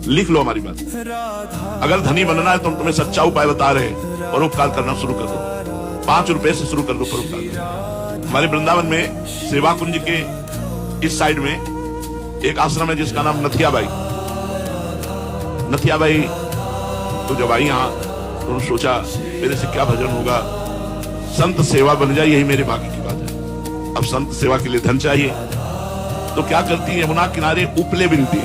लिख लो हमारी बात। अगर धनी बनना है तो हम तुम्हें सच्चा उपाय बता रहे हैं, परोपकार करना शुरू कर दो। 5 रुपए से शुरू कर दो परोपकार। हमारे वृंदावन में सेवा कुंज के इस साइड में एक आश्रम है जिसका नाम नथिया बाई। नथिया बाई तो जब आई यहाँ तो सोचा मेरे से क्या भजन होगा, संत सेवा बन जाए, यही मेरे भाग्य की बात है। अब संत सेवा के लिए धन चाहिए तो क्या करती है, यमुना किनारे उपले बिनती,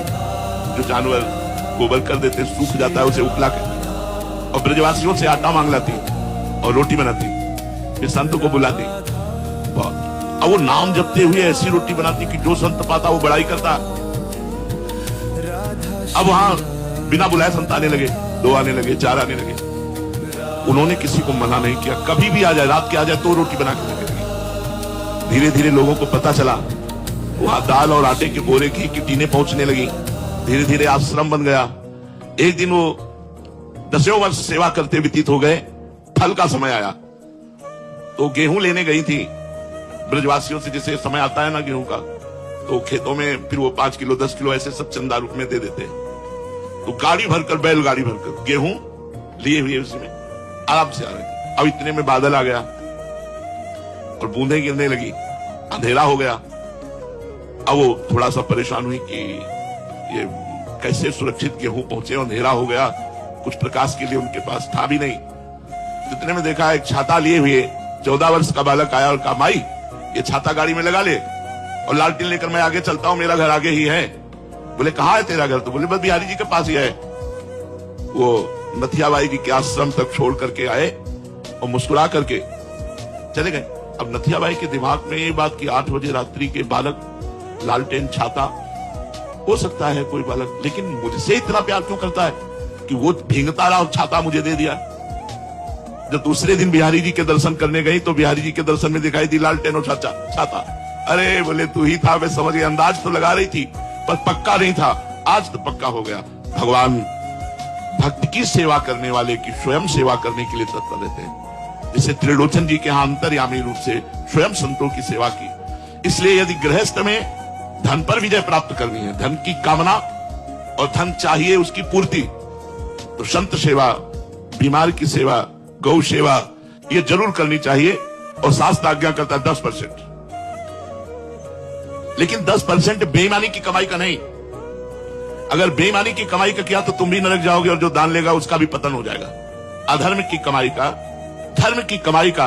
जो जानवर गोबर कर देते सूख जाता है उसे उपला कहते हैं, और ब्रजवासियों से आटा मांग लाती और रोटी बनाती, फिर संत को बुलाती। अब वो नाम जपते हुए ऐसी रोटी बनाती कि जो संत पाता वो बड़ाई करता। अब वहां बिना बुलाए संत आने लगे, 2 आने लगे, 4 आने लगे। उन्होंने किसी को मना नहीं किया, कभी भी आ जाए, रात के आ जाए तो रोटी बना के लगे। धीरे धीरे लोगों को पता चला, वहां दाल और आटे के बोरे की टीनें पहुंचने लगी। धीरे धीरे आश्रम बन गया। एक दिन वो 10 वर्ष सेवा करते व्यतीत हो गए। फल का समय आया तो गेहूं लेने गई थी ब्रजवासियों से, जैसे समय आता है ना गेहूं का, तो खेतों में फिर वो 5 किलो 10 किलो ऐसे सब चंदा रूप में दे देते। तो गाड़ी भरकर, बैलगाड़ी भरकर गेहूं लिए हुए उसमें आराम से आ रहे थे। अब इतने में बादल आ गया और बूंदें गिरने लगी, अंधेरा हो गया। अब वो थोड़ा सा परेशान हुई कि ये कैसे सुरक्षित गेहूं पहुंचे, अंधेरा हो गया, कुछ प्रकाश के लिए उनके पास था भी नहीं। इतने में देखा एक छाता लिए हुए 14 वर्ष का बालक आया और कहा, माई ये छाता गाड़ी में लगा ले और लालटेन लेकर मैं आगे चलता हूं, मेरा घर आगे ही है। बोले कहाँ है तेरा घर? तो बोले बस बिहारी जी के पास ही है। वो नथिया बाई जी के आश्रम तक छोड़ करके आए और मुस्कुरा करके चले गए। अब नथिया बाई के दिमाग में ये बात कि 8 बजे रात्रि के बालक, लालटेन, छाता, हो सकता है कोई बालक, लेकिन मुझसे इतना प्यार क्यों करता है कि वो भींगता रहा और छाता मुझे दे दिया। जब दूसरे दिन बिहारी जी के दर्शन करने गई तो बिहारी जी के दर्शन में दिखाई दी लालटेन और छाता। अरे बोले तू ही था, मैं समझ गया, अंदाज तो लगा रही थी पर पक्का नहीं था, आज तो पक्का हो गया। भगवान भक्त की सेवा करने वाले की स्वयं सेवा करने के लिए तत्पर रहते हैं। जैसे त्रिलोचन जी के यहाँ अंतर्यामी रूप से स्वयं संतों की सेवा की। इसलिए यदि गृहस्थ में धन पर विजय प्राप्त करनी है, धन की कामना और धन चाहिए उसकी पूर्ति, तो संत सेवा, बीमार की सेवा, गौ सेवा ये जरूर करनी चाहिए। और शास्त्र आज्ञा करता है 10%, लेकिन 10% बेईमानी की कमाई का नहीं। अगर बेईमानी की कमाई का किया तो तुम भी नरक जाओगे और जो दान लेगा उसका भी पतन हो जाएगा। अधर्म की कमाई का, धर्म की कमाई का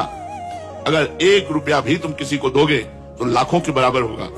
अगर 1 रुपया भी तुम किसी को दोगे तो लाखों के बराबर होगा।